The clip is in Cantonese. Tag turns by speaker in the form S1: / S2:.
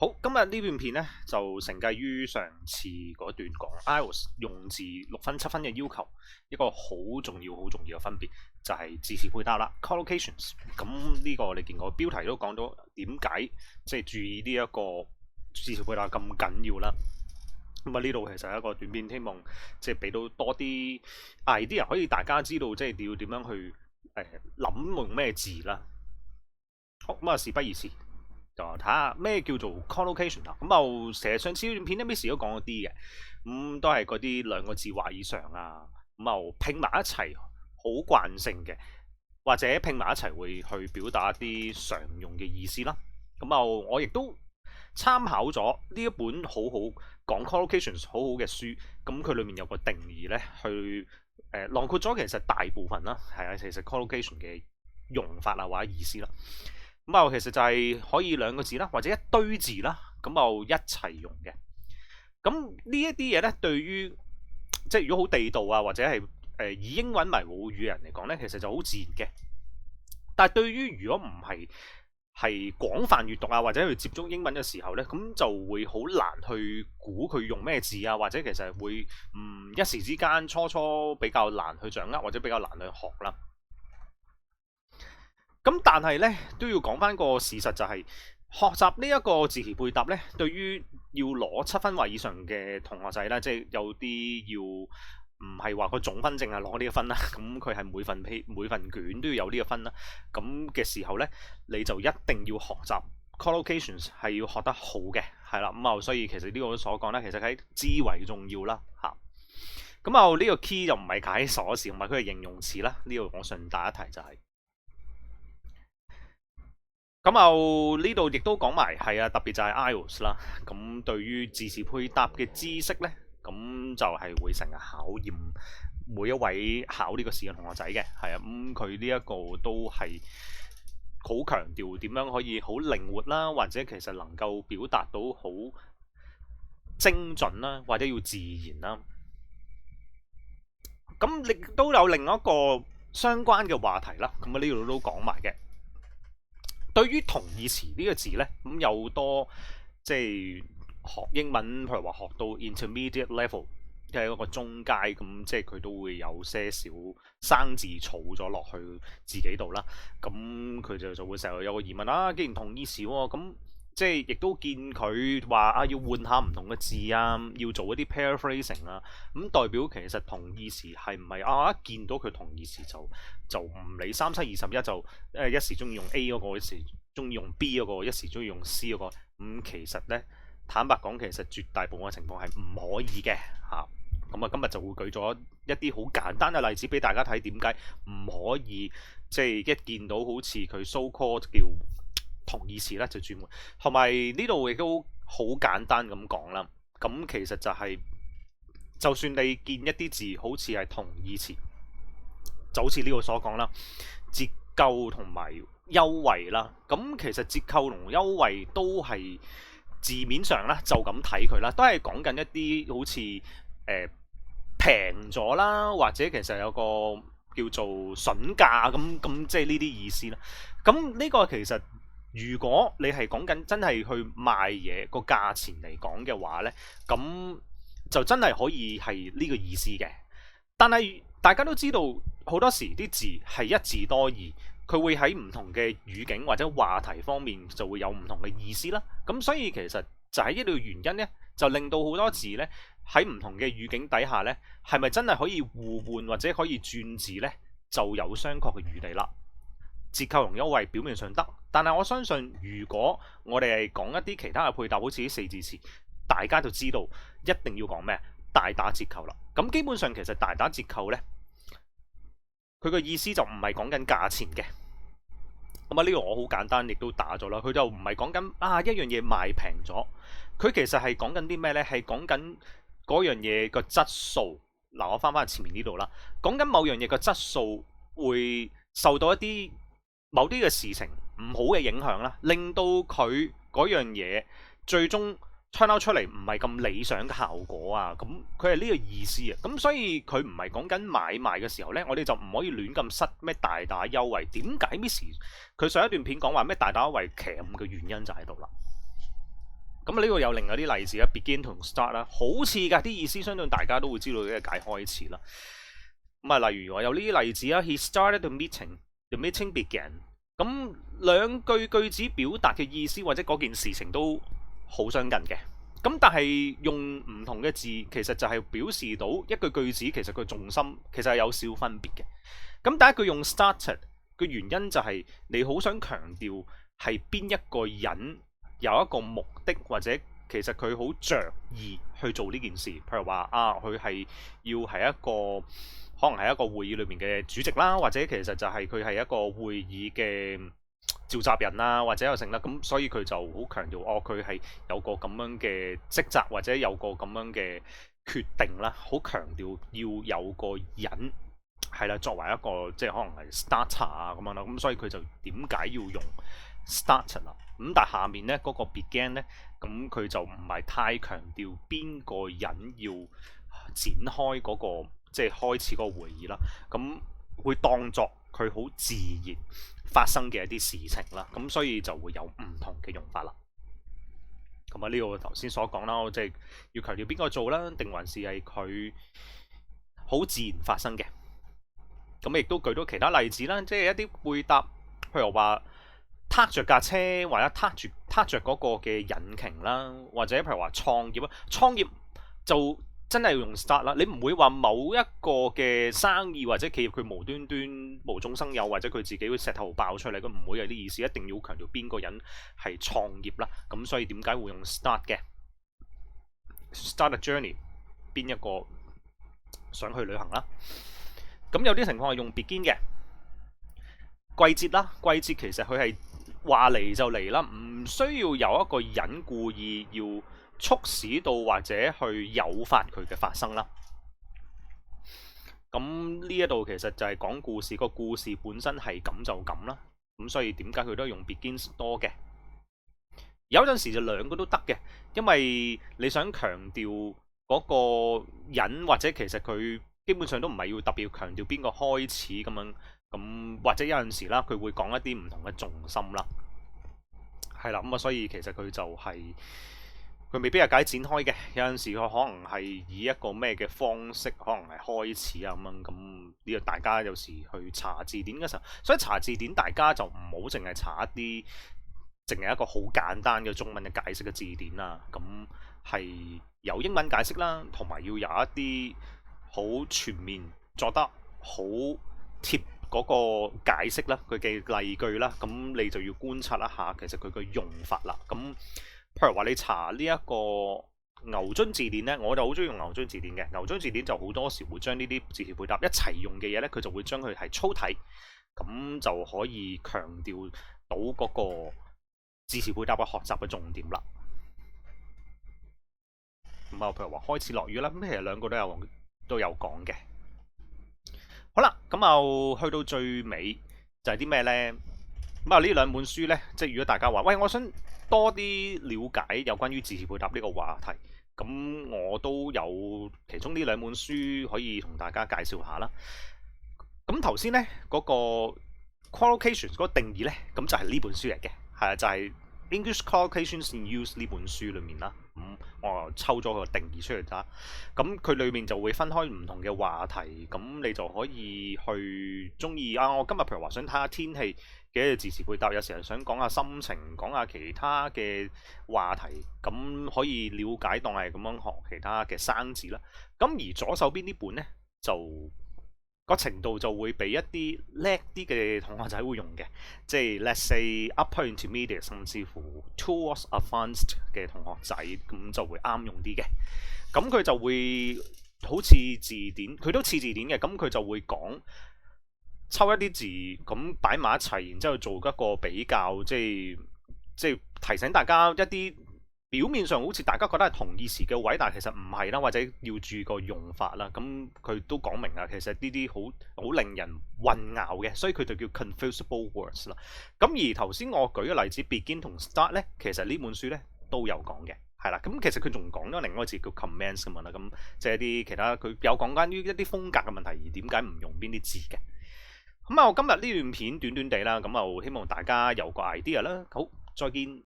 S1: 好，今日呢段片咧就承繼於上次嗰段講 IELTS 用字6分7分嘅要求，一個好重要嘅分別就係字詞配搭啦 collocations。咁呢個你見過標題都講到點解即係注意呢一個字詞配搭咁緊要啦。咁啊呢度其實係一個短片，希望即係俾到多啲 idea，可以大家知道即係要點樣去諗用咩字啦。好，咁啊事不宜遲。就睇下咩叫做 collocation 啊，咁就成日上次段片咧 Miss 都講咗啲嘅，咁都係嗰啲兩個字或以上啊，咁就拼埋一齊好慣性嘅，或者拼埋一齊會去表達一啲常用嘅意思啦。咁就我亦都參考咗呢一本好好講 collocations 好好嘅書，咁佢裏面有個定義咧，去囊括咗其實大部分啦，係啊，其實 collocation 嘅用法啊或者意思啦。咁啊，其實就係可以兩個字啦，或者一堆字啦，咁就一齊用嘅。咁呢一啲嘢咧，對於即係如果好地道啊，或者係以英文為母語嘅人嚟講咧，其實就好自然嘅。但係對於如果唔係廣泛閱讀啊，或者去接觸英文嘅時候咧，咁就會好難去估佢用咩字啊，或者其實會一時之間初比較難去掌握，或者比較難去學啦。咁但係咧都要講翻個事實，就係學習呢一個字詞配搭咧，對於要攞7分或以上嘅同學仔咧，即係有啲要唔係話個總分淨係攞呢個分啦，咁佢係每份卷都要有呢個分啦。咁嘅時候咧，你就一定要學習 collocations 係要學得好嘅，係啦。咁啊，所以其實呢個所講咧，其實係至為重要啦，嚇。咁啊，呢個 key 就唔係解鎖匙，唔係佢係形容詞啦。呢度我順帶一提就係。咁啊，呢度亦都講埋，係啊，特別就係 IELTS 啦。咁對於字詞配搭嘅知識呢，咁就係會成日考驗每一位考呢個試嘅同學仔嘅，係啊。咁佢呢一個都係好強調點樣可以好靈活啦，或者其實能夠表達到好精準啦，或者要自然啦。咁亦都有另一個相關嘅話題啦。咁啊，呢度都講埋嘅。對於同義詞呢個字呢，咁有多即係學英文，譬如話學到 intermediate level，即係一個中階，咁即係佢都會有些少生字儲咗落去自己度啦。咁佢就會成日有個疑問啦。既然同義詞喎，咁即係亦都見佢話啊，要換下唔同嘅字啊，要做一啲 paraphrasing 啊，咁代表其實同義詞係唔係啊？一見到佢同義詞就唔理3、7、21，就一時中意用 A 嗰個，一時中意用 B 嗰個，一時中意用 C 嗰個。咁其實咧，坦白講，其實絕大部分嘅情況係唔可以嘅嚇。咁啊，今日就會舉咗一啲好簡單嘅例子俾大家睇，點解唔可以即係一見到好似佢 so called 叫同義詞咧就轉換。同埋呢度亦都好簡單咁講啦。咁其實就係，就算你見一啲字好似係同義詞，就好似呢個所講啦，折扣同埋優惠啦。咁其實折扣同優惠都係字面上啦，就咁睇佢啦，都係講緊一啲好似平咗啦，或者其實有個叫做筍價咁，即係呢啲意思啦。咁呢個其實如果你係講緊真係去賣嘢個價錢嚟講嘅話呢，咁就真係可以係呢個意思嘅。但係大家都知道，好多時啲字係一字多義，佢會喺唔同嘅語境或者話題方面就會有唔同嘅意思啦。咁所以其實就係呢個原因呢，就令到好多字呢喺唔同嘅語境底下呢，係咪真係可以互換或者可以轉字呢？就有商榷嘅餘地啦。折扣同優惠表面上得，但係我相信如果我哋係講一啲其他嘅配搭，好似啲4字詞，大家就知道一定要講咩？大打折扣啦。咁基本上其實大打折扣呢，佢個意思就唔係講緊價錢嘅。咁啊，呢個我好簡單，亦都打咗啦。佢就唔係講緊啊一樣嘢賣平咗，佢其實係講緊啲咩呢？係講緊嗰樣嘢個質素。嗱，我翻去前面呢度啦，講緊某樣嘢個質素會受到一啲某啲嘅事情唔好嘅影響啦，令到佢嗰樣嘢最終 turn out 出嚟唔係咁理想嘅效果啊。咁佢係呢個意思啊。咁所以佢唔係講緊買賣嘅時候呢，我哋就唔可以亂咁塞咩大打優惠。點解 Miss 佢上一段片講話咩大打優惠？其實嘅原因就喺度啦。咁呢個有另外啲例子啦，begin 同 start 啦，好似㗎啲意思，相信大家都會知道呢個解開始啦。咁啊，例如我有呢啲例子啊 ，He started the meeting，the meeting began。咁兩句句子表達嘅意思或者嗰件事情都好相近嘅。咁但係用唔同嘅字，其實就係表示到一句句子其實佢重心其實係有少分別嘅。咁第一句用 started 嘅原因就係你好想強調係邊一個人有一個目的，或者其實佢好着意去做呢件事。譬如話啊，佢係要係一個可能係一個會議裏面嘅主席啦，或者其實就係佢係一個會議嘅召集人啊，或者有成啦，咁所以佢就好強調哦，佢係有個咁樣嘅職責，或者有個咁樣嘅決定啦，好強調要有個人係啦，作為一個即係可能係 starter 啊咁樣啦，咁所以佢就點解要用 starter 啦？咁但係下面咧嗰個 began 咧，咁佢就唔係太強調邊個人要展開嗰個即係開始個會議啦，咁會當作佢好自然發生嘅一啲事情啦，咁所以就會有唔同嘅用法啦。咁啊，呢個頭先所講啦，即係要強調邊個做啦，定還是係佢好自然發生嘅。咁亦都舉到其他例子啦，即係一啲配搭，譬如話撻着架車，或者撻着嗰個嘅引擎啦，或者譬如話創業啊，創業就真係要用 start 啦，你唔會話某一個嘅生意或者企業佢無端端無中生有，或者佢自己會石頭爆出嚟，佢唔會有啲意思，一定要強調邊個人係創業啦。咁所以點解會用 start 嘅 ？start a journey， 邊一個想去旅行啦？咁有啲情況係用 begin 嘅季節啦，季節其實佢係話嚟就嚟啦，唔需要有一個人故意要促使到或者去誘發佢嘅發生啦。咁呢一度其實就係講故事，個故事本身係咁就咁啦。咁所以點解佢都係用 begins 多嘅？有陣時就兩個都得嘅，因為你想強調嗰個人，或者其實佢基本上都唔係要特別強調邊個開始咁樣，咁或者有陣時啦，佢會講一啲唔同嘅重心啦，係啦，咁啊，所以其實佢就係佢未必係解展開嘅，有陣時佢可能係以一個咩嘅方式，可能係開始啊咁樣，咁呢個大家有時去查字典嘅時候，所以查字典大家就唔好淨係查一啲淨係一個好簡單嘅中文嘅解釋嘅字典啦，咁係有英文解釋啦，同埋要有一啲好全面作得好貼嗰個解釋啦，佢嘅例句啦，咁你就要觀察一下其實佢嘅用法啦。咁譬如話你查呢一個牛津字典呢，我就好中意用牛津字典嘅。牛津字典就好多時會將呢啲字詞配搭一齊用嘅嘢呢，佢就會將佢係粗體，咁就可以強調到嗰個字詞配搭嘅學習嘅重點啦。咁啊，譬如話開始落雨啦，咁其實兩個都有講嘅。好啦，咁就去到最尾就係啲咩呢？咁啊，呢兩本書呢，即係如果大家話喂，我想多啲了解有關於字詞配搭呢個話題，咁我都有其中呢兩本書可以同大家介紹下啦。咁頭先呢嗰個 collocations 嗰個定義呢，咁就係呢本書嚟嘅，係啊，就係 English Collocations in Use 呢本書裏面啦。我抽咗個定義出嚟咋，咁佢裏面就會分開唔同嘅話題，咁你就可以去中意啊。我今日譬如話想睇下天氣嘅字詞配搭，有時候想講下心情，講下其他嘅話題，咁可以了解當係咁樣學其他嘅生字啦。咁而左手邊呢本呢，就個程度就會俾一啲叻啲嘅同學仔會用嘅，即係 let's say upper intermediate 甚至乎 towards advanced 嘅同學仔，咁就會啱用啲嘅。咁佢就會好似字典，佢都似字典嘅，咁佢就會講抽一啲字咁擺埋一齊，然之後做一個比較，即係提醒大家一啲表面上好似大家覺得係同義詞嘅位，但係其實唔係啦，或者要注意個用法啦。咁佢都講明啊，其實呢啲好令人混淆嘅，所以佢就叫 confusable words 啦。咁而頭先我舉嘅例子 begin 同 start 咧，其實呢本書咧都有講嘅，係啦。咁其實佢仲講咗另外一個字叫 commence 咁樣啦。咁即係一啲其他佢有講關於一啲風格嘅問題，而點解唔用邊啲字嘅？咁啊，我今日呢段片短短地啦，咁就希望大家有個 idea 啦。好，再見。